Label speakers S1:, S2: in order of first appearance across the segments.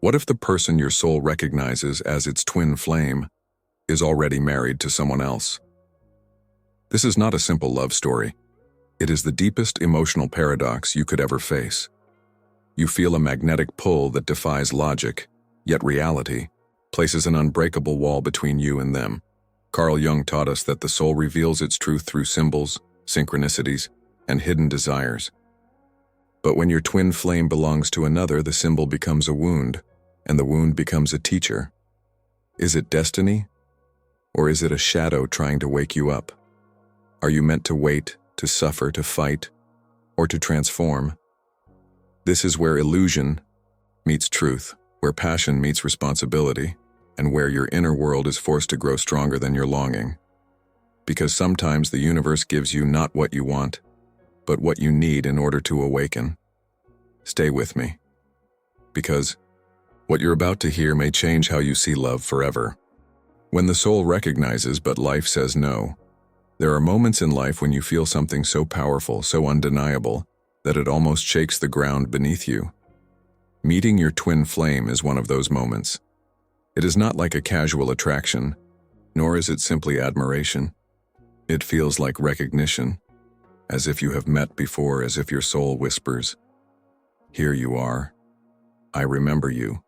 S1: What if the person your soul recognizes as its twin flame is already married to someone else? This is not a simple love story. It is the deepest emotional paradox you could ever face. You feel a magnetic pull that defies logic, yet reality places an unbreakable wall between you and them. Carl Jung taught us that the soul reveals its truth through symbols, synchronicities, and hidden desires. But when your twin flame belongs to another, the symbol becomes a wound, and the wound becomes a teacher. Is it destiny? Or is it a shadow trying to wake you up? Are you meant to wait, to suffer, to fight, or to transform? This is where illusion meets truth, where passion meets responsibility, and where your inner world is forced to grow stronger than your longing. Because sometimes the universe gives you not what you want, but what you need in order to awaken. Stay with me, because what you're about to hear may change how you see love forever. When the soul recognizes but life says no, there are moments in life when you feel something so powerful, so undeniable, that it almost shakes the ground beneath you. Meeting your twin flame is one of those moments. It is not like a casual attraction, nor is it simply admiration. It feels like recognition, as if you have met before, as if your soul whispers, "Here you are. I remember you."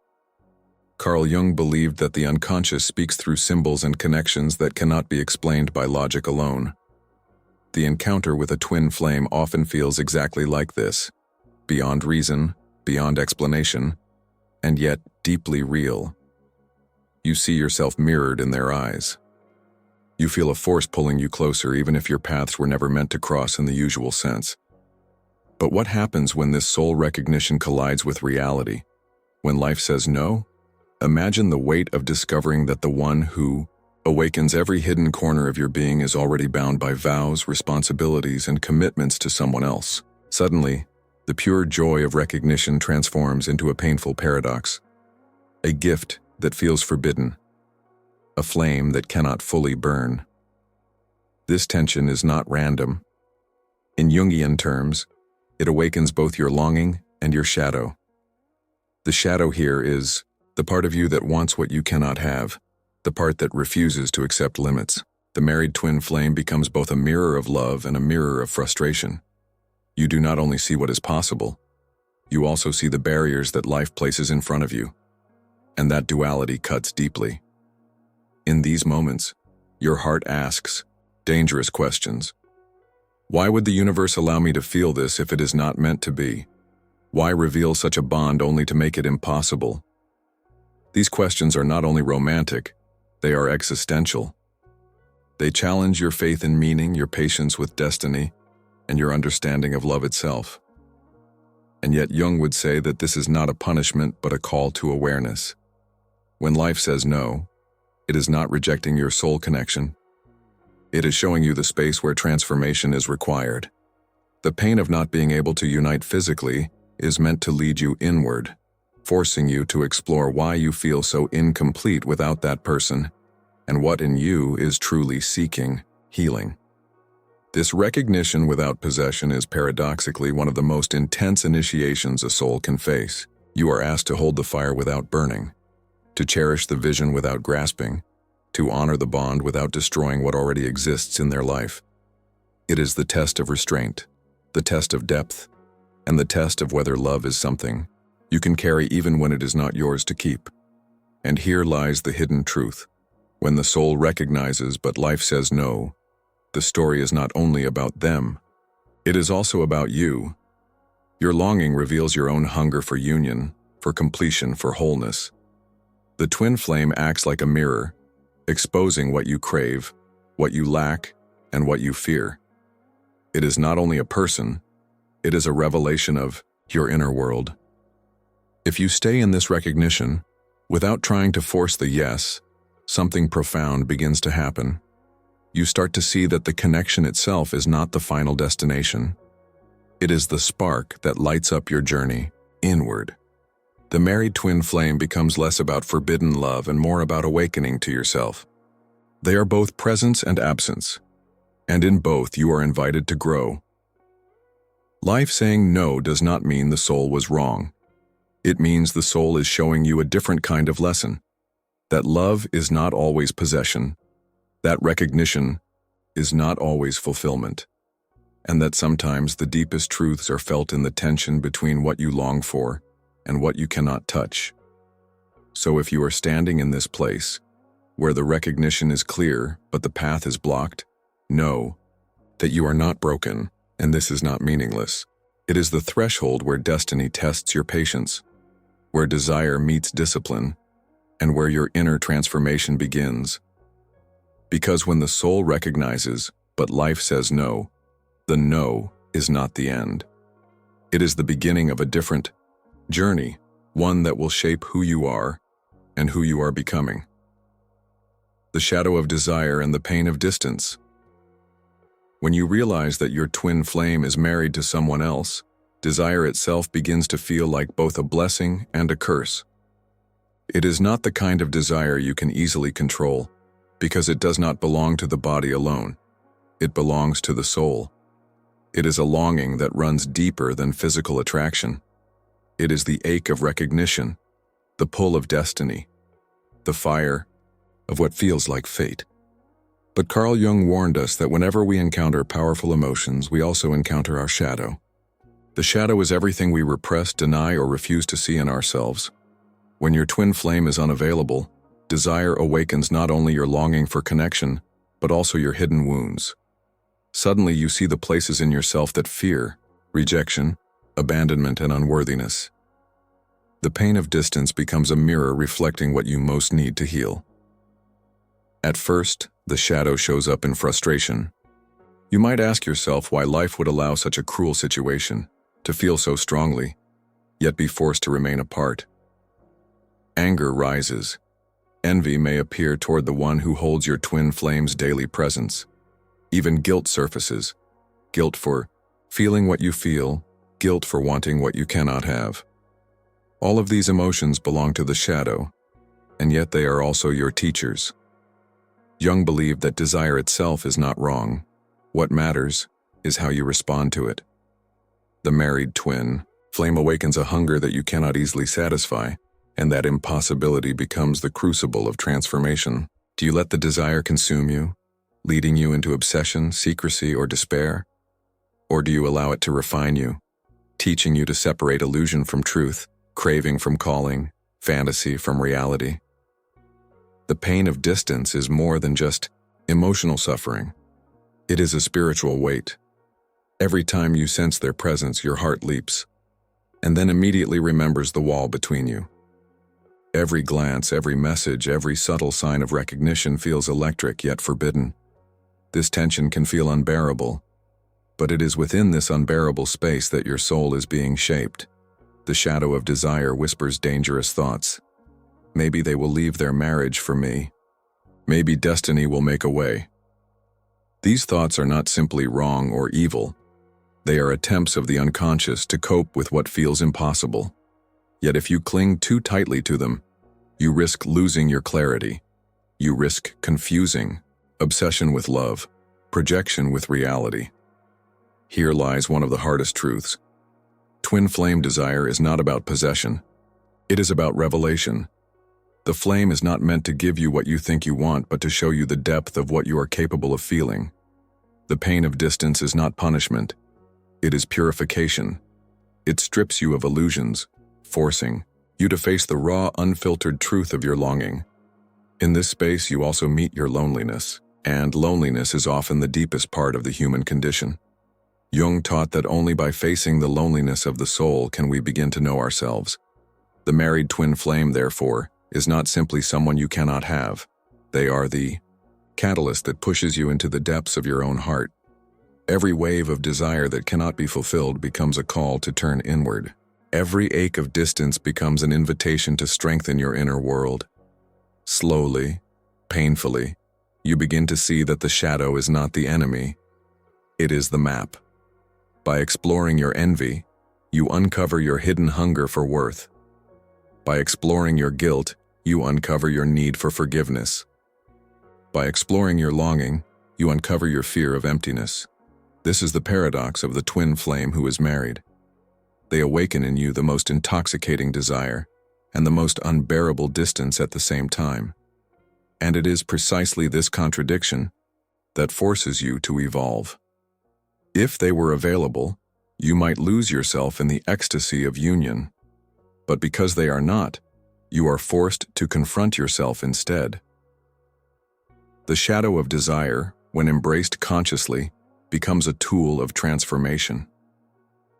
S1: Carl Jung believed that the unconscious speaks through symbols and connections that cannot be explained by logic alone. The encounter with a twin flame often feels exactly like this, beyond reason, beyond explanation, and yet deeply real. You see yourself mirrored in their eyes. You feel a force pulling you closer, even if your paths were never meant to cross in the usual sense. But what happens when this soul recognition collides with reality? When life says no? Imagine the weight of discovering that the one who awakens every hidden corner of your being is already bound by vows, responsibilities, and commitments to someone else. Suddenly, the pure joy of recognition transforms into a painful paradox. A gift that feels forbidden. A flame that cannot fully burn. This tension is not random. In Jungian terms, it awakens both your longing and your shadow. The shadow here is the part of you that wants what you cannot have, the part that refuses to accept limits. The married twin flame becomes both a mirror of love and a mirror of frustration. You do not only see what is possible, you also see the barriers that life places in front of you. And that duality cuts deeply. In these moments, your heart asks dangerous questions. Why would the universe allow me to feel this if it is not meant to be? Why reveal such a bond only to make it impossible? These questions are not only romantic, they are existential. They challenge your faith in meaning, your patience with destiny, and your understanding of love itself. And yet Jung would say that this is not a punishment but a call to awareness. When life says no, it is not rejecting your soul connection. It is showing you the space where transformation is required. The pain of not being able to unite physically is meant to lead you inward, forcing you to explore why you feel so incomplete without that person, and what in you is truly seeking healing. This recognition without possession is paradoxically one of the most intense initiations a soul can face. You are asked to hold the fire without burning, to cherish the vision without grasping, to honor the bond without destroying what already exists in their life. It is the test of restraint, the test of depth, and the test of whether love is something you can carry even when it is not yours to keep. And here lies the hidden truth. When the soul recognizes but life says no, the story is not only about them, it is also about you. Your longing reveals your own hunger for union, for completion, for wholeness. The twin flame acts like a mirror, exposing what you crave, what you lack, and what you fear. It is not only a person, it is a revelation of your inner world. If you stay in this recognition, without trying to force the yes, something profound begins to happen. You start to see that the connection itself is not the final destination. It is the spark that lights up your journey inward. The married twin flame becomes less about forbidden love and more about awakening to yourself. They are both presence and absence, and in both you are invited to grow. Life saying no does not mean the soul was wrong. It means the soul is showing you a different kind of lesson. That love is not always possession, that recognition is not always fulfillment, and that sometimes the deepest truths are felt in the tension between what you long for and what you cannot touch. So if you are standing in this place, where the recognition is clear but the path is blocked, know that you are not broken, and this is not meaningless. It is the threshold where destiny tests your patience, where desire meets discipline, and where your inner transformation begins. Because when the soul recognizes, but life says no, the no is not the end. It is the beginning of a different journey, one that will shape who you are and who you are becoming. The shadow of desire and the pain of distance. When you realize that your twin flame is married to someone else, desire itself begins to feel like both a blessing and a curse. It is not the kind of desire you can easily control, because it does not belong to the body alone. It belongs to the soul. It is a longing that runs deeper than physical attraction. It is the ache of recognition, the pull of destiny, the fire of what feels like fate. But Carl Jung warned us that whenever we encounter powerful emotions, we also encounter our shadow. The shadow is everything we repress, deny, or refuse to see in ourselves. When your twin flame is unavailable, desire awakens not only your longing for connection, but also your hidden wounds. Suddenly you see the places in yourself that fear, rejection, abandonment, and unworthiness. The pain of distance becomes a mirror reflecting what you most need to heal. At first, the shadow shows up in frustration. You might ask yourself why life would allow such a cruel situation, to feel so strongly, yet be forced to remain apart. Anger rises. Envy may appear toward the one who holds your twin flame's daily presence. Even guilt surfaces. Guilt for feeling what you feel, guilt for wanting what you cannot have. All of these emotions belong to the shadow, and yet they are also your teachers. Jung believed that desire itself is not wrong. What matters is how you respond to it. The married twin flame awakens a hunger that you cannot easily satisfy, and that impossibility becomes the crucible of transformation. Do you let the desire consume you, leading you into obsession, secrecy, or despair? Or do you allow it to refine you, teaching you to separate illusion from truth, craving from calling, fantasy from reality? The pain of distance is more than just emotional suffering. It is a spiritual weight. Every time you sense their presence, your heart leaps, and then immediately remembers the wall between you. Every glance, every message, every subtle sign of recognition feels electric yet forbidden. This tension can feel unbearable, but it is within this unbearable space that your soul is being shaped. The shadow of desire whispers dangerous thoughts. Maybe they will leave their marriage for me. Maybe destiny will make a way. These thoughts are not simply wrong or evil. They are attempts of the unconscious to cope with what feels impossible. Yet if you cling too tightly to them, you risk losing your clarity. You risk confusing obsession with love, projection with reality. Here lies one of the hardest truths. Twin flame desire is not about possession. It is about revelation. The flame is not meant to give you what you think you want, but to show you the depth of what you are capable of feeling. The pain of distance is not punishment. It is purification. It strips you of illusions, forcing you to face the raw, unfiltered truth of your longing. In this space, you also meet your loneliness, and loneliness is often the deepest part of the human condition. Jung taught that only by facing the loneliness of the soul can we begin to know ourselves. The married twin flame, therefore, is not simply someone you cannot have. They are the catalyst that pushes you into the depths of your own heart. Every wave of desire that cannot be fulfilled becomes a call to turn inward. Every ache of distance becomes an invitation to strengthen your inner world. Slowly, painfully, you begin to see that the shadow is not the enemy. It is the map. By exploring your envy, you uncover your hidden hunger for worth. By exploring your guilt, you uncover your need for forgiveness. By exploring your longing, you uncover your fear of emptiness. This is the paradox of the twin flame who is married. They awaken in you the most intoxicating desire and the most unbearable distance at the same time. And it is precisely this contradiction that forces you to evolve. If they were available, you might lose yourself in the ecstasy of union. But because they are not, you are forced to confront yourself instead. The shadow of desire, when embraced consciously, becomes a tool of transformation.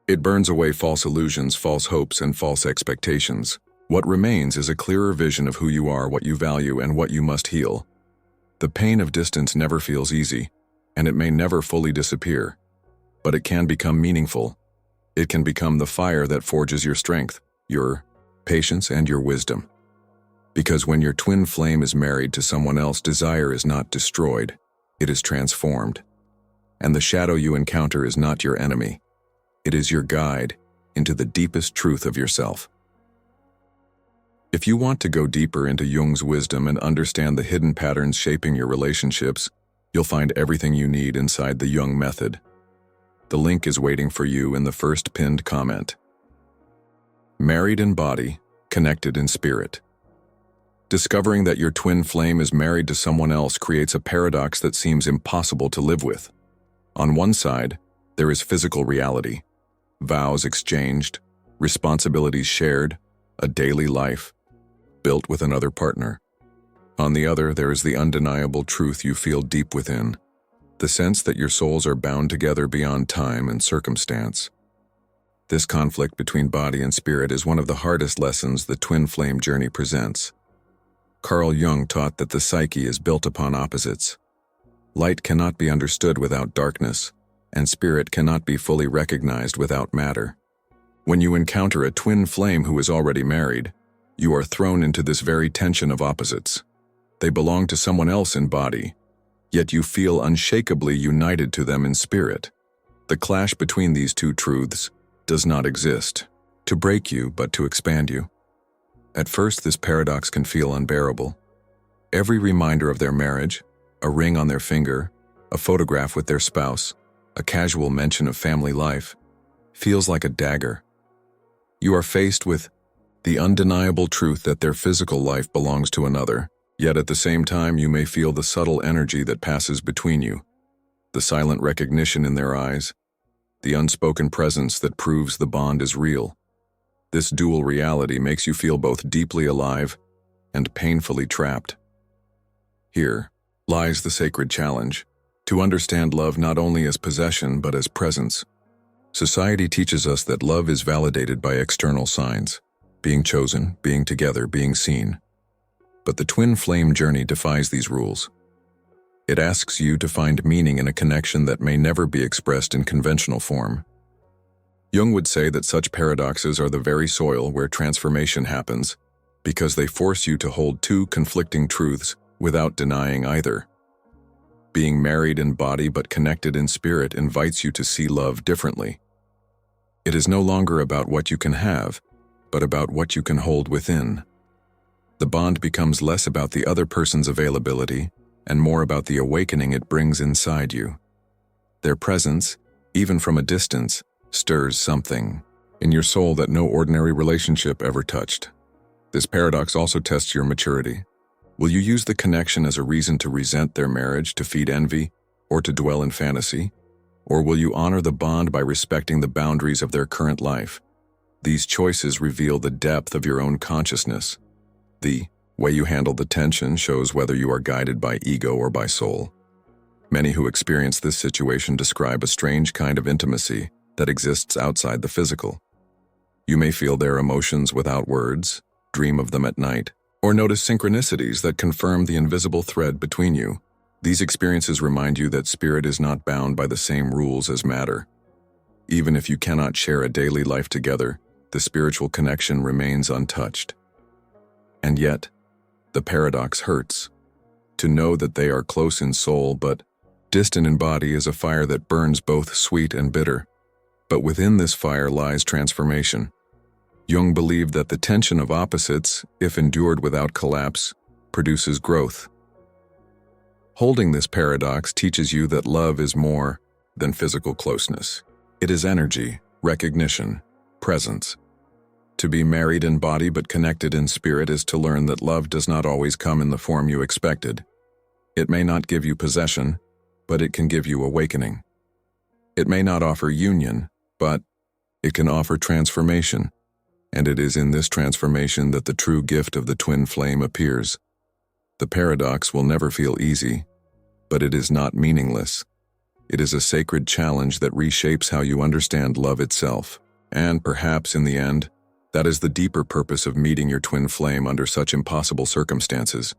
S1: It burns away false illusions, false hopes, and false expectations. What remains is a clearer vision of who you are, what you value, and what you must heal. The pain of distance never feels easy, and it may never fully disappear. But it can become meaningful. It can become the fire that forges your strength, your patience, and your wisdom. Because when your twin flame is married to someone else, desire is not destroyed, it is transformed. And the shadow you encounter is not your enemy. It is your guide into the deepest truth of yourself. If you want to go deeper into Jung's wisdom and understand the hidden patterns shaping your relationships, you'll find everything you need inside the Jung method. The link is waiting for you in the first pinned comment. Married in body, connected in spirit. Discovering that your twin flame is married to someone else creates a paradox that seems impossible to live with. On one side, there is physical reality, vows exchanged, responsibilities shared, a daily life built with another partner. On the other, there is the undeniable truth you feel deep within, the sense that your souls are bound together beyond time and circumstance. This conflict between body and spirit is one of the hardest lessons the twin flame journey presents. Carl Jung taught that the psyche is built upon opposites. Light cannot be understood without darkness, and spirit cannot be fully recognized without matter. When you encounter a twin flame who is already married, you are thrown into this very tension of opposites. They belong to someone else in body, yet you feel unshakably united to them in spirit. The clash between these two truths does not exist to break you, but to expand you. At first, this paradox can feel unbearable. Every reminder of their marriage, a ring on their finger, a photograph with their spouse, a casual mention of family life, feels like a dagger. You are faced with the undeniable truth that their physical life belongs to another, yet at the same time you may feel the subtle energy that passes between you, the silent recognition in their eyes, the unspoken presence that proves the bond is real. This dual reality makes you feel both deeply alive and painfully trapped. Here lies the sacred challenge, to understand love not only as possession but as presence. Society teaches us that love is validated by external signs, being chosen, being together, being seen. But the twin flame journey defies these rules. It asks you to find meaning in a connection that may never be expressed in conventional form. Jung would say that such paradoxes are the very soil where transformation happens, because they force you to hold two conflicting truths without denying either. Being married in body but connected in spirit invites you to see love differently. It is no longer about what you can have, but about what you can hold within. The bond becomes less about the other person's availability and more about the awakening it brings inside you. Their presence, even from a distance, stirs something in your soul that no ordinary relationship ever touched. This paradox also tests your maturity. Will you use the connection as a reason to resent their marriage, to feed envy, or to dwell in fantasy? Or will you honor the bond by respecting the boundaries of their current life? These choices reveal the depth of your own consciousness. The way you handle the tension shows whether you are guided by ego or by soul. Many who experience this situation describe a strange kind of intimacy that exists outside the physical. You may feel their emotions without words, dream of them at night, or notice synchronicities that confirm the invisible thread between you. These experiences remind you that spirit is not bound by the same rules as matter. Even if you cannot share a daily life together, the spiritual connection remains untouched. And yet, the paradox hurts. To know that they are close in soul but distant in body is a fire that burns both sweet and bitter. But within this fire lies transformation. Jung believed that the tension of opposites, if endured without collapse, produces growth. Holding this paradox teaches you that love is more than physical closeness. It is energy, recognition, Presence. To be married in body but connected in spirit is to learn that love does not always come in the form you expected. It may not give you possession, but it can give you awakening. It may not offer union, but it can offer transformation. And it is in this transformation that the true gift of the twin flame appears. The paradox will never feel easy, but it is not meaningless. It is a sacred challenge that reshapes how you understand love itself. And perhaps in the end, that is the deeper purpose of meeting your twin flame under such impossible circumstances,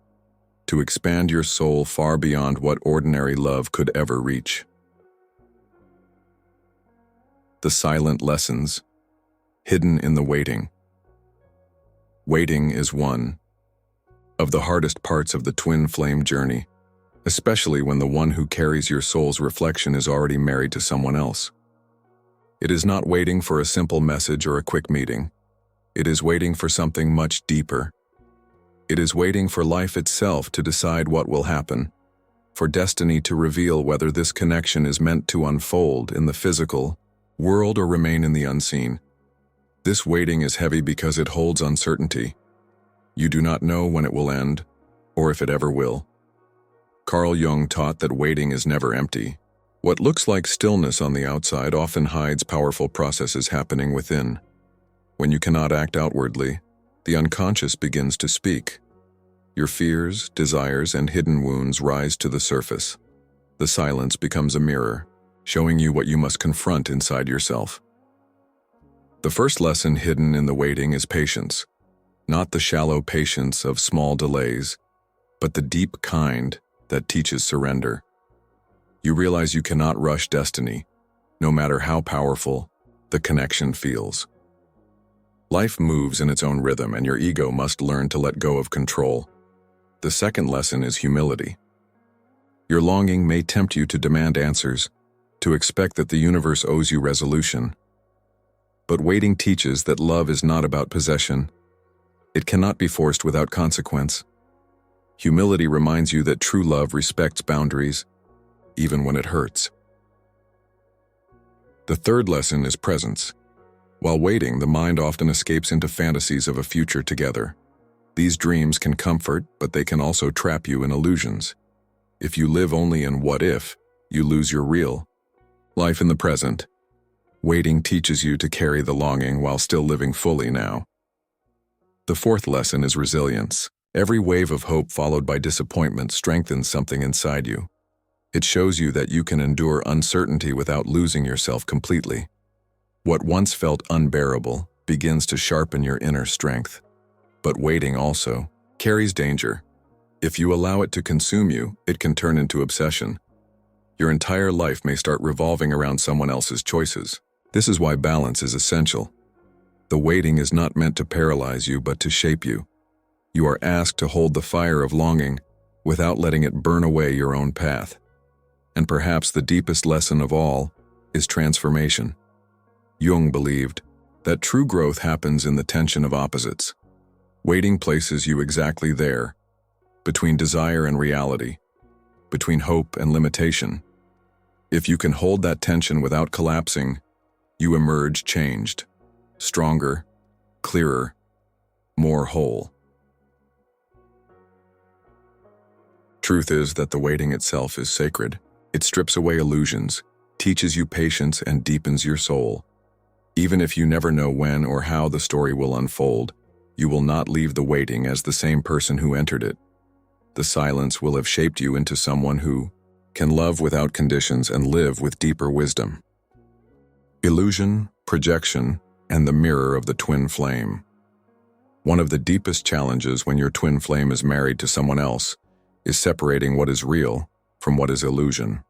S1: to expand your soul far beyond what ordinary love could ever reach. The silent lessons, hidden in the waiting. Waiting is one of the hardest parts of the twin flame journey, especially when the one who carries your soul's reflection is already married to someone else. It is not waiting for a simple message or a quick meeting. It is waiting for something much deeper. It is waiting for life itself to decide what will happen, for destiny to reveal whether this connection is meant to unfold in the physical world or remain in the unseen. This waiting is heavy because it holds uncertainty. You do not know when it will end, or if it ever will. Carl Jung taught that waiting is never empty. What looks like stillness on the outside often hides powerful processes happening within. When you cannot act outwardly, the unconscious begins to speak. Your fears, desires, and hidden wounds rise to the surface. The silence becomes a mirror, showing you what you must confront inside yourself. The first lesson hidden in the waiting is patience. Not the shallow patience of small delays, but the deep kind that teaches surrender. You realize you cannot rush destiny, no matter how powerful the connection feels. Life moves in its own rhythm, and your ego must learn to let go of control. The second lesson is humility. Your longing may tempt you to demand answers, to expect that the universe owes you resolution. But waiting teaches that love is not about possession. It cannot be forced without consequence. Humility reminds you that true love respects boundaries, even when it hurts. The third lesson is presence. While waiting, the mind often escapes into fantasies of a future together. These dreams can comfort, but they can also trap you in illusions. If you live only in what if, you lose your real life in the present. Waiting teaches you to carry the longing while still living fully now. The fourth lesson is resilience. Every wave of hope followed by disappointment strengthens something inside you. It shows you that you can endure uncertainty without losing yourself completely. What once felt unbearable begins to sharpen your inner strength. But waiting also carries danger. If you allow it to consume you, it can turn into obsession. Your entire life may start revolving around someone else's choices. This is why balance is essential. The waiting is not meant to paralyze you, but to shape you. You are asked to hold the fire of longing without letting it burn away your own path. And perhaps the deepest lesson of all is transformation. Jung believed that true growth happens in the tension of opposites. Waiting places you exactly there, between desire and reality, between hope and limitation. If you can hold that tension without collapsing, you emerge changed, stronger, clearer, more whole. Truth is that the waiting itself is sacred. It strips away illusions, teaches you patience, and deepens your soul. Even if you never know when or how the story will unfold, you will not leave the waiting as the same person who entered it. The silence will have shaped you into someone who can love without conditions and live with deeper wisdom. Illusion, projection, and the mirror of the twin flame. One of the deepest challenges when your twin flame is married to someone else is separating what is real from what is illusion.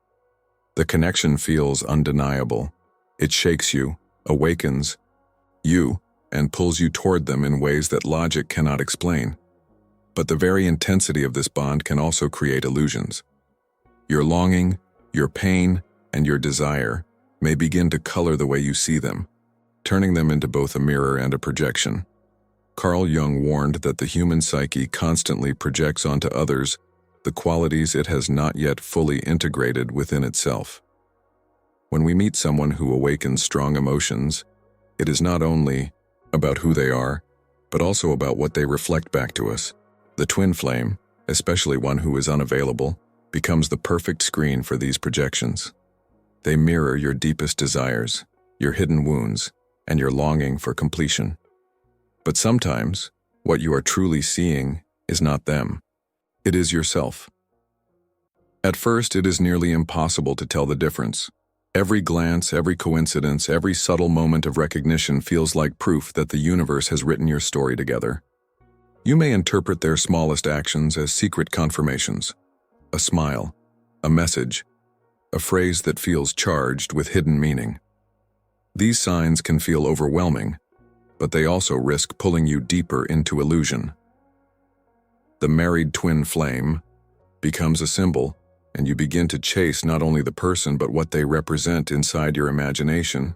S1: The connection feels undeniable. It shakes you, awakens you, and pulls you toward them in ways that logic cannot explain. But the very intensity of this bond can also create illusions. Your longing, your pain, and your desire may begin to color the way you see them, turning them into both a mirror and a projection. Carl Jung warned that the human psyche constantly projects onto others the qualities it has not yet fully integrated within itself. When we meet someone who awakens strong emotions, It is not only about who they are, but also about what they reflect back to us. The twin flame, especially one who is unavailable, becomes the perfect screen for these projections. They mirror your deepest desires, your hidden wounds, and your longing for completion. But sometimes, what you are truly seeing is not them. It is yourself. At first, it is nearly impossible to tell the difference. Every glance, every coincidence, every subtle moment of recognition feels like proof that the universe has written your story together. You may interpret their smallest actions as secret confirmations. A smile, a message, a phrase that feels charged with hidden meaning. These signs can feel overwhelming, but they also risk pulling you deeper into illusion. The married twin flame becomes a symbol, and you begin to chase not only the person but what they represent inside your imagination.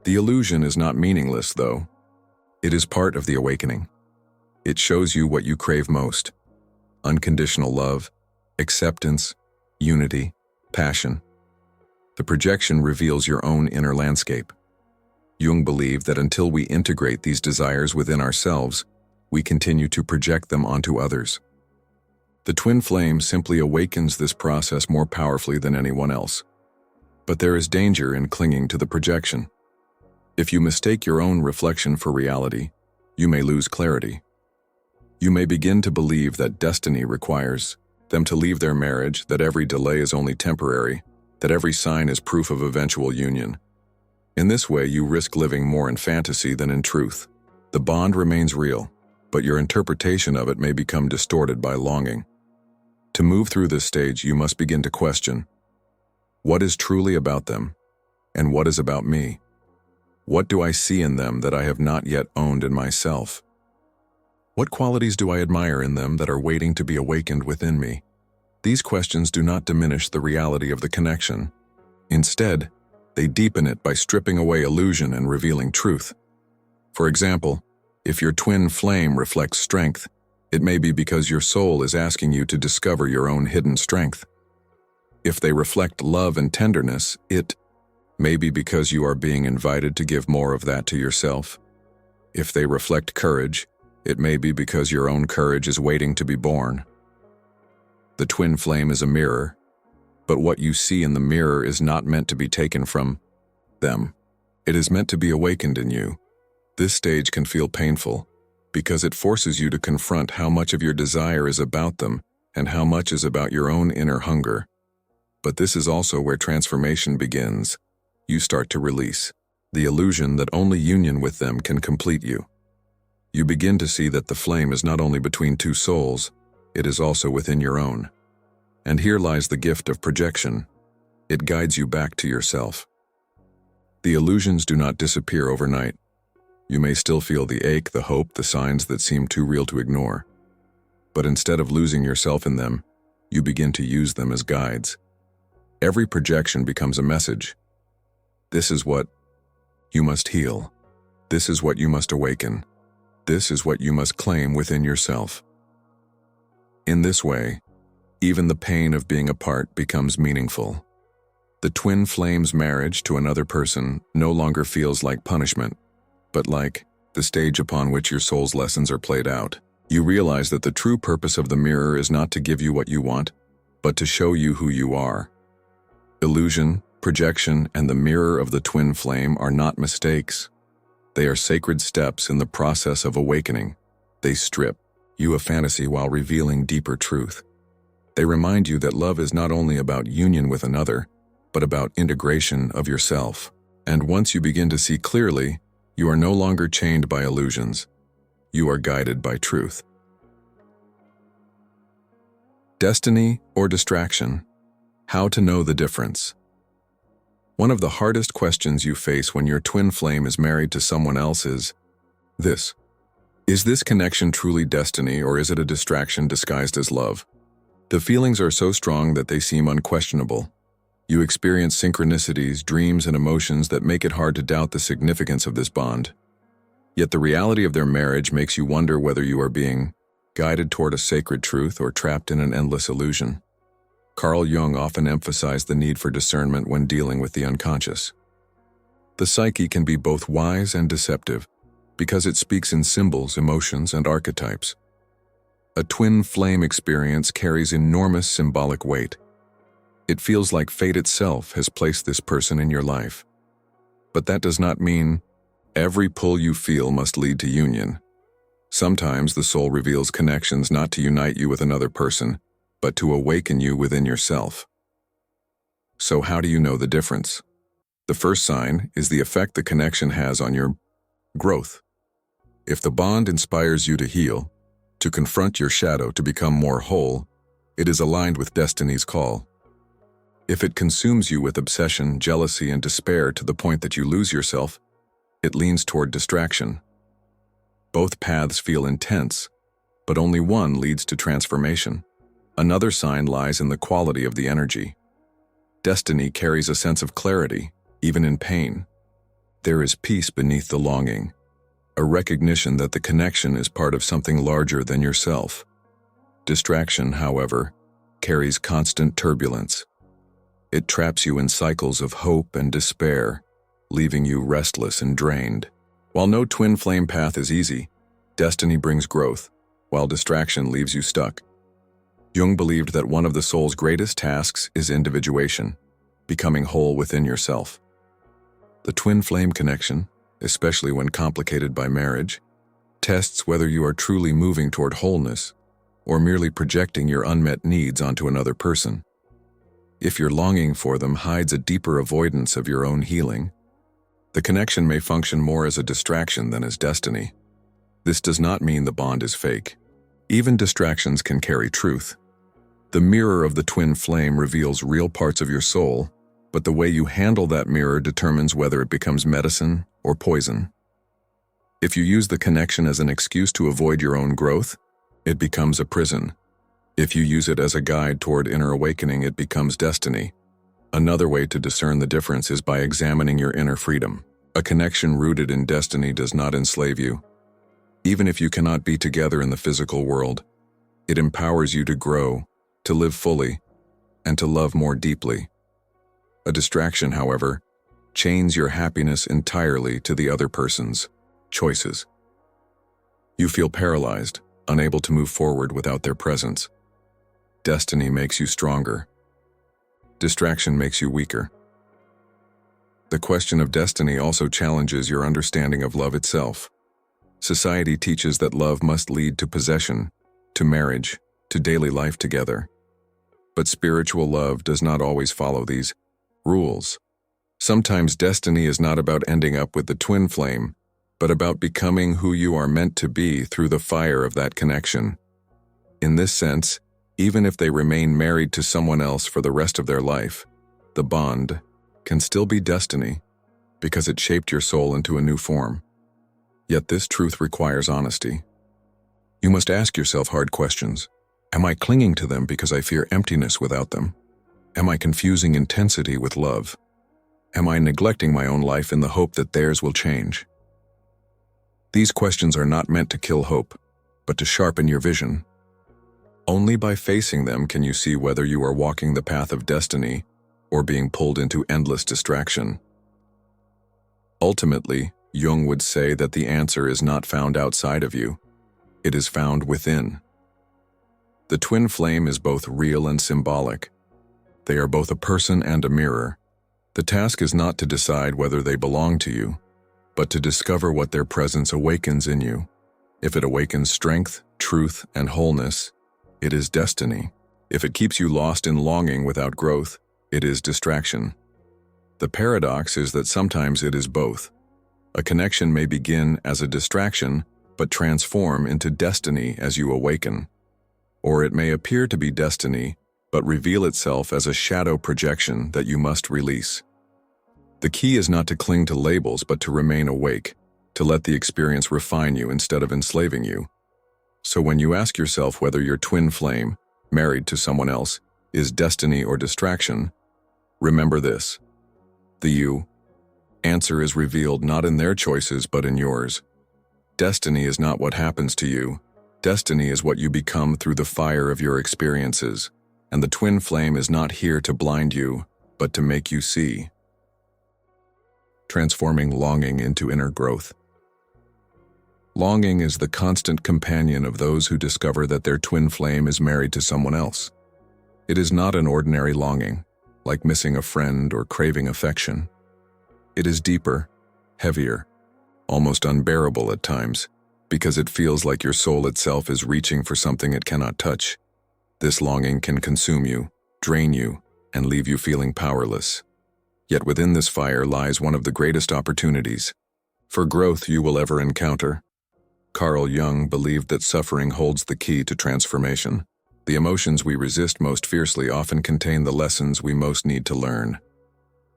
S1: The illusion is not meaningless, though. It is part of the awakening. It shows you what you crave most: unconditional love, acceptance, unity, passion. The projection reveals your own inner landscape. Jung believed that until we integrate these desires within ourselves, we continue to project them onto others. The twin flame simply awakens this process more powerfully than anyone else. But there is danger in clinging to the projection. If you mistake your own reflection for reality, you may lose clarity. You may begin to believe that destiny requires them to leave their marriage, that every delay is only temporary, that every sign is proof of eventual union. In this way, you risk living more in fantasy than in truth. The bond remains real, but your interpretation of it may become distorted by longing. To move through this stage, you must begin to question: what is truly about them, and what is about me? What do I see in them that I have not yet owned in myself? What qualities do I admire in them that are waiting to be awakened within me? These questions do not diminish the reality of the connection. Instead, they deepen it by stripping away illusion and revealing truth. For example, if your twin flame reflects strength, it may be because your soul is asking you to discover your own hidden strength. If they reflect love and tenderness, it may be because you are being invited to give more of that to yourself. If they reflect courage, it may be because your own courage is waiting to be born. The twin flame is a mirror, but what you see in the mirror is not meant to be taken from them. It is meant to be awakened in you. This stage can feel painful, because it forces you to confront how much of your desire is about them and how much is about your own inner hunger. But this is also where transformation begins. You start to release the illusion that only union with them can complete you. You begin to see that the flame is not only between two souls, it is also within your own. And here lies the gift of projection. It guides you back to yourself. The illusions do not disappear overnight. You may still feel the ache, the hope, the signs that seem too real to ignore. But instead of losing yourself in them, you begin to use them as guides. Every projection becomes a message. This is what you must heal. This is what you must awaken. This is what you must claim within yourself. In this way, even the pain of being apart becomes meaningful. The twin flame's marriage to another person no longer feels like punishment, but like the stage upon which your soul's lessons are played out. You realize that the true purpose of the mirror is not to give you what you want, but to show you who you are. Illusion, projection, and the mirror of the twin flame are not mistakes. They are sacred steps in the process of awakening. They strip you of fantasy while revealing deeper truth. They remind you that love is not only about union with another, but about integration of yourself. And once you begin to see clearly, you are no longer chained by illusions. You are guided by truth. Destiny or distraction? How to know the difference? One of the hardest questions you face when your twin flame is married to someone else is this: is this connection truly destiny, or is it a distraction disguised as love? The feelings are so strong that they seem unquestionable. You experience synchronicities, dreams, and emotions that make it hard to doubt the significance of this bond. Yet the reality of their marriage makes you wonder whether you are being guided toward a sacred truth or trapped in an endless illusion. Carl Jung often emphasized the need for discernment when dealing with the unconscious. The psyche can be both wise and deceptive because it speaks in symbols, emotions, and archetypes. A twin flame experience carries enormous symbolic weight. It feels like fate itself has placed this person in your life. But that does not mean every pull you feel must lead to union. Sometimes the soul reveals connections not to unite you with another person, but to awaken you within yourself. So how do you know the difference? The first sign is the effect the connection has on your growth. If the bond inspires you to heal, to confront your shadow to become more whole, it is aligned with destiny's call. If it consumes you with obsession, jealousy, and despair to the point that you lose yourself, it leans toward distraction. Both paths feel intense, but only one leads to transformation. Another sign lies in the quality of the energy. Destiny carries a sense of clarity, even in pain. There is peace beneath the longing, a recognition that the connection is part of something larger than yourself. Distraction, however, carries constant turbulence. It traps you in cycles of hope and despair, leaving you restless and drained. While no twin flame path is easy, destiny brings growth, while distraction leaves you stuck. Jung believed that one of the soul's greatest tasks is individuation, becoming whole within yourself. The twin flame connection, especially when complicated by marriage, tests whether you are truly moving toward wholeness or merely projecting your unmet needs onto another person. If your longing for them hides a deeper avoidance of your own healing, the connection may function more as a distraction than as destiny. This does not mean the bond is fake. Even distractions can carry truth. The mirror of the twin flame reveals real parts of your soul, but the way you handle that mirror determines whether it becomes medicine or poison. If you use the connection as an excuse to avoid your own growth, it becomes a prison. If you use it as a guide toward inner awakening, it becomes destiny. Another way to discern the difference is by examining your inner freedom. A connection rooted in destiny does not enslave you. Even if you cannot be together in the physical world, it empowers you to grow, to live fully, and to love more deeply. A distraction, however, chains your happiness entirely to the other person's choices. You feel paralyzed, unable to move forward without their presence. Destiny makes you stronger. Distraction makes you weaker. The question of destiny also challenges your understanding of love itself. Society teaches that love must lead to possession, to marriage, to daily life together. But spiritual love does not always follow these rules. Sometimes destiny is not about ending up with the twin flame, but about becoming who you are meant to be through the fire of that connection. In this sense, even if they remain married to someone else for the rest of their life, the bond can still be destiny because it shaped your soul into a new form. Yet this truth requires honesty. You must ask yourself hard questions. Am I clinging to them because I fear emptiness without them? Am I confusing intensity with love? Am I neglecting my own life in the hope that theirs will change? These questions are not meant to kill hope, but to sharpen your vision. Only by facing them can you see whether you are walking the path of destiny or being pulled into endless distraction. Ultimately, Jung would say that the answer is not found outside of you. It is found within. The twin flame is both real and symbolic. They are both a person and a mirror. The task is not to decide whether they belong to you, but to discover what their presence awakens in you. If it awakens strength, truth, and wholeness, it is destiny. If it keeps you lost in longing without growth, it is distraction. The paradox is that sometimes it is both. A connection may begin as a distraction, but transform into destiny as you awaken. Or it may appear to be destiny, but reveal itself as a shadow projection that you must release. The key is not to cling to labels, but to remain awake, to let the experience refine you instead of enslaving you. So when you ask yourself whether your twin flame, married to someone else, is destiny or distraction, remember this. The you answer is revealed not in their choices but in yours. Destiny is not what happens to you. Destiny is what you become through the fire of your experiences. And the twin flame is not here to blind you, but to make you see. transforming longing into inner growth. Longing is the constant companion of those who discover that their twin flame is married to someone else. It is not an ordinary longing, like missing a friend or craving affection. It is deeper, heavier, almost unbearable at times, because it feels like your soul itself is reaching for something it cannot touch. This longing can consume you, drain you, and leave you feeling powerless. Yet within this fire lies one of the greatest opportunities for growth you will ever encounter. Carl Jung believed that suffering holds the key to transformation. The emotions we resist most fiercely often contain the lessons we most need to learn.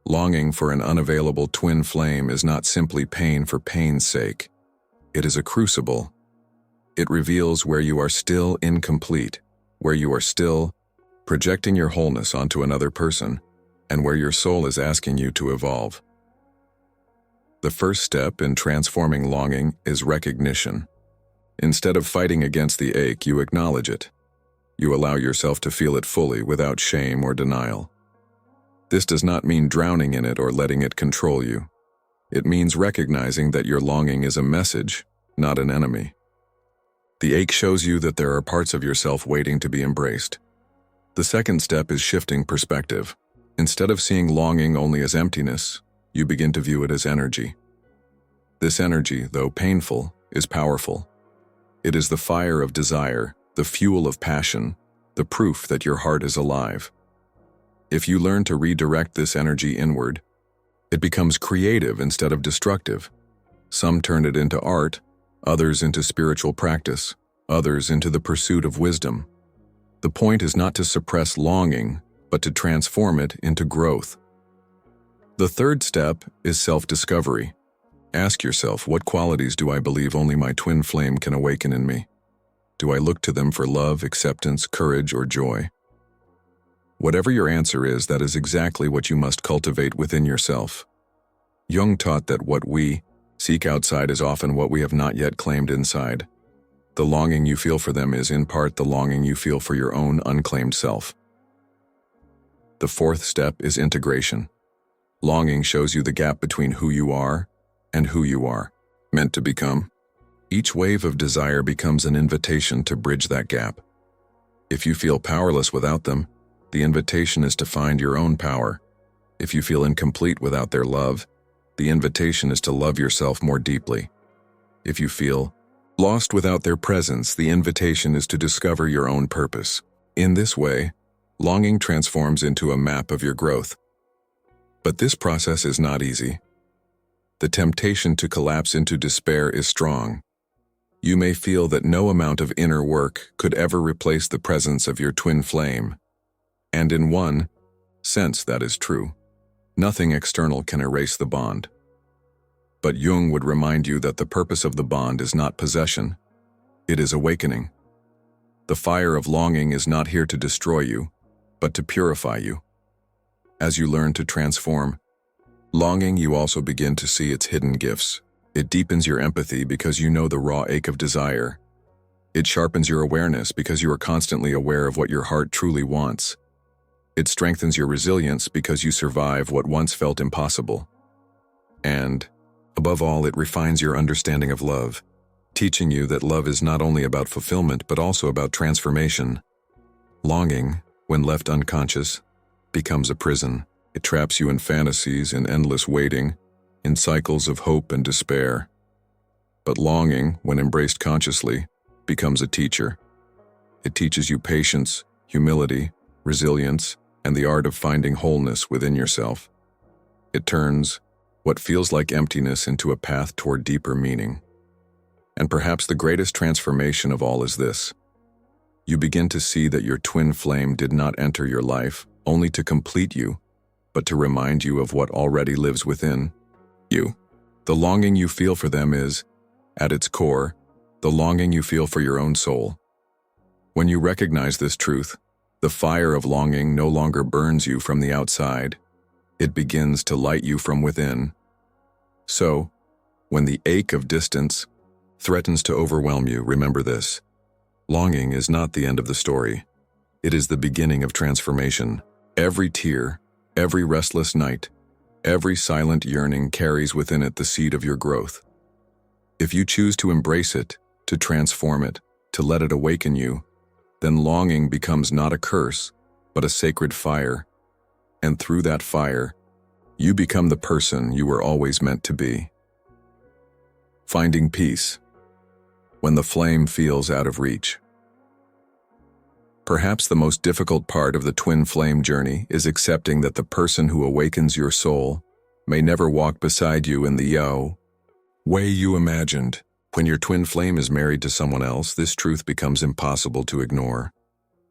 S1: Longing for an unavailable twin flame is not simply pain for pain's sake. It is a crucible. It reveals where you are still incomplete, where you are still projecting your wholeness onto another person, and where your soul is asking you to evolve. The first step in transforming longing is recognition. Instead of fighting against the ache, you acknowledge it. You allow yourself to feel it fully without shame or denial. This does not mean drowning in it or letting it control you. It means recognizing that your longing is a message, not an enemy. The ache shows you that there are parts of yourself waiting to be embraced. The second step is shifting perspective. Instead of seeing longing only as emptiness, you begin to view it as energy. This energy, though painful, is powerful. It is the fire of desire, the fuel of passion, the proof that your heart is alive. If you learn to redirect this energy inward, it becomes creative instead of destructive. Some turn it into art, others into spiritual practice, others into the pursuit of wisdom. The point is not to suppress longing, but to transform it into growth. The third step is self-discovery. Ask yourself, what qualities do I believe only my twin flame can awaken in me? Do I look to them for love, acceptance, courage, or joy? Whatever your answer is, that is exactly what you must cultivate within yourself. Jung taught that what we seek outside is often what we have not yet claimed inside. The longing you feel for them is in part the longing you feel for your own unclaimed self. The fourth step is integration. Longing shows you the gap between who you are and who you are meant to become. Each wave of desire becomes an invitation to bridge that gap. If you feel powerless without them, the invitation is to find your own power. If you feel incomplete without their love, the invitation is to love yourself more deeply. If you feel lost without their presence, the invitation is to discover your own purpose. In this way, longing transforms into a map of your growth. But this process is not easy. The temptation to collapse into despair is strong. You may feel that no amount of inner work could ever replace the presence of your twin flame. And in one sense, that is true. Nothing external can erase the bond. But Jung would remind you that the purpose of the bond is not possession. It is awakening. The fire of longing is not here to destroy you, but to purify you. As you learn to transform longing, you also begin to see its hidden gifts. It deepens your empathy because you know the raw ache of desire. It sharpens your awareness because you are constantly aware of what your heart truly wants. It strengthens your resilience because you survive what once felt impossible. And, above all, it refines your understanding of love, teaching you that love is not only about fulfillment but also about transformation. Longing, when left unconscious, becomes a prison. It traps you in fantasies, in endless waiting, in cycles of hope and despair. But longing, when embraced consciously, becomes a teacher. It teaches you patience, humility, resilience, and the art of finding wholeness within yourself. It turns what feels like emptiness into a path toward deeper meaning. And perhaps the greatest transformation of all is this. You begin to see that your twin flame did not enter your life only to complete you, but to remind you of what already lives within you. The longing you feel for them is, at its core, the longing you feel for your own soul. When you recognize this truth, the fire of longing no longer burns you from the outside. It begins to light you from within. So, when the ache of distance threatens to overwhelm you, remember this. Longing is not the end of the story. It is the beginning of transformation. Every tear, every restless night, Every silent yearning carries within it the seed of your growth. If you choose to embrace it, to transform it, to let it awaken you, then longing becomes not a curse, but a sacred fire. And through that fire, you become the person you were always meant to be. Finding peace when the flame feels out of reach. Perhaps the most difficult part of the twin flame journey is accepting that the person who awakens your soul may never walk beside you in the way you imagined. When your twin flame is married to someone else, this truth becomes impossible to ignore.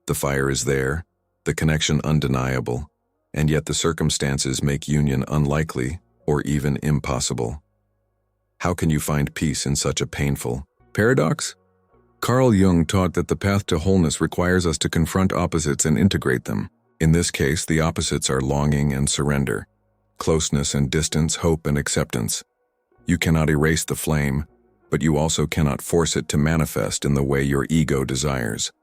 S1: The fire is there, the connection undeniable, and yet the circumstances make union unlikely or even impossible. How can you find peace in such a painful paradox? Carl Jung taught that the path to wholeness requires us to confront opposites and integrate them. In this case, the opposites are longing and surrender, closeness and distance, hope and acceptance. You cannot erase the flame, but you also cannot force it to manifest in the way your ego desires.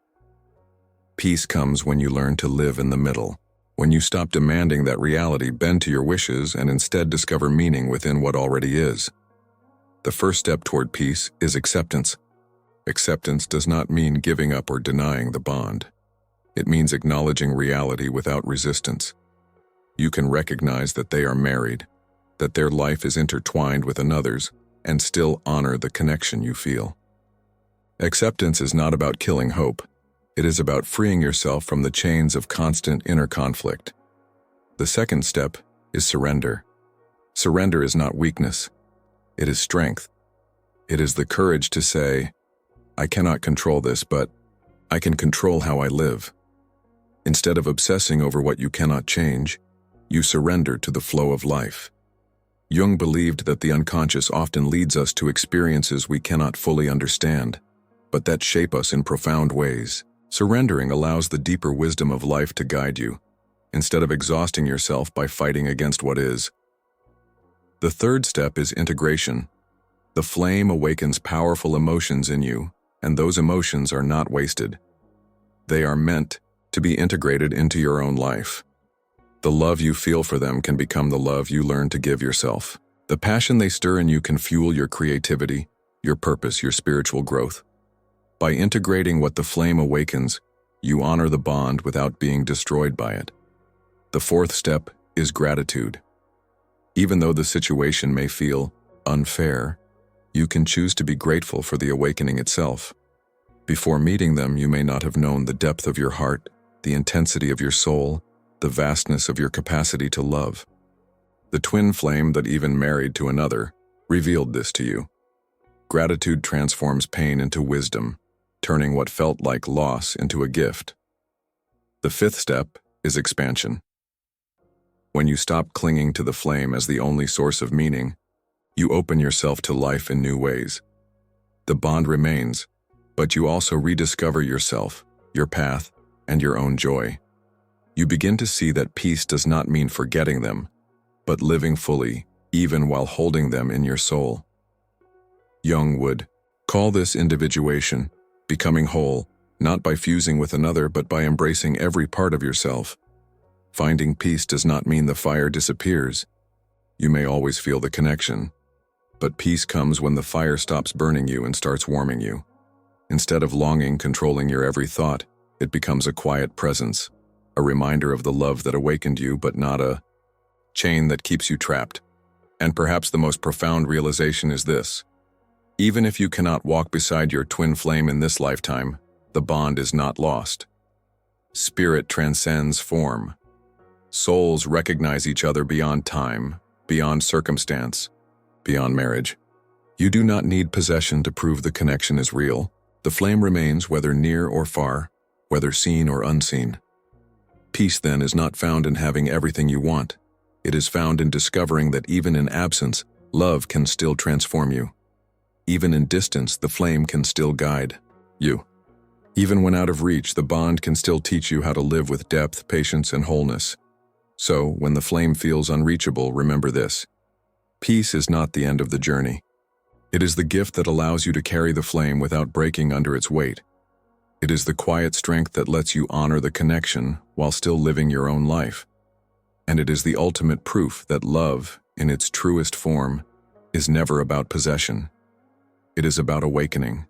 S1: Peace comes when you learn to live in the middle, when you stop demanding that reality bend to your wishes and instead discover meaning within what already is. The first step toward peace is acceptance. Acceptance does not mean giving up or denying the bond. It means acknowledging reality without resistance. You can recognize that they are married, that their life is intertwined with another's, and still honor the connection you feel. Acceptance is not about killing hope. It is about freeing yourself from the chains of constant inner conflict. The second step is surrender. Surrender is not weakness. It is strength. It is the courage to say, I cannot control this, but I can control how I live. Instead of obsessing over what you cannot change, you surrender to the flow of life. Jung believed that the unconscious often leads us to experiences we cannot fully understand, but that shape us in profound ways. Surrendering allows the deeper wisdom of life to guide you, instead of exhausting yourself by fighting against what is. The third step is integration. The flame awakens powerful emotions in you, and those emotions are not wasted. They are meant to be integrated into your own life. The love you feel for them can become the love you learn to give yourself. The passion they stir in you can fuel your creativity, your purpose, your spiritual growth. By integrating what the flame awakens, you honor the bond without being destroyed by it. The fourth step is gratitude. Even though the situation may feel unfair, you can choose to be grateful for the awakening itself. Before meeting them, you may not have known the depth of your heart, the intensity of your soul, the vastness of your capacity to love. The twin flame that even married to another revealed this to you. Gratitude transforms pain into wisdom, turning what felt like loss into a gift. The fifth step is expansion. When you stop clinging to the flame as the only source of meaning, you open yourself to life in new ways. The bond remains, but you also rediscover yourself, your path, and your own joy. You begin to see that peace does not mean forgetting them, but living fully, even while holding them in your soul. Jung would call this individuation, becoming whole, not by fusing with another, but by embracing every part of yourself. Finding peace does not mean the fire disappears. You may always feel the connection, but peace comes when the fire stops burning you and starts warming you. Instead of longing controlling your every thought, it becomes a quiet presence, a reminder of the love that awakened you, but not a chain that keeps you trapped. And perhaps the most profound realization is this: even if you cannot walk beside your twin flame in this lifetime, the bond is not lost. Spirit transcends form. Souls recognize each other beyond time, beyond circumstance, beyond marriage. You do not need possession to prove the connection is real. The flame remains whether near or far, whether seen or unseen. Peace, then, is not found in having everything you want. It is found in discovering that even in absence, love can still transform you. Even in distance, the flame can still guide you. Even when out of reach, the bond can still teach you how to live with depth, patience, and wholeness. So, when the flame feels unreachable, remember this: peace is not the end of the journey. It is the gift that allows you to carry the flame without breaking under its weight. It is the quiet strength that lets you honor the connection while still living your own life. And it is the ultimate proof that love, in its truest form, is never about possession. It is about awakening.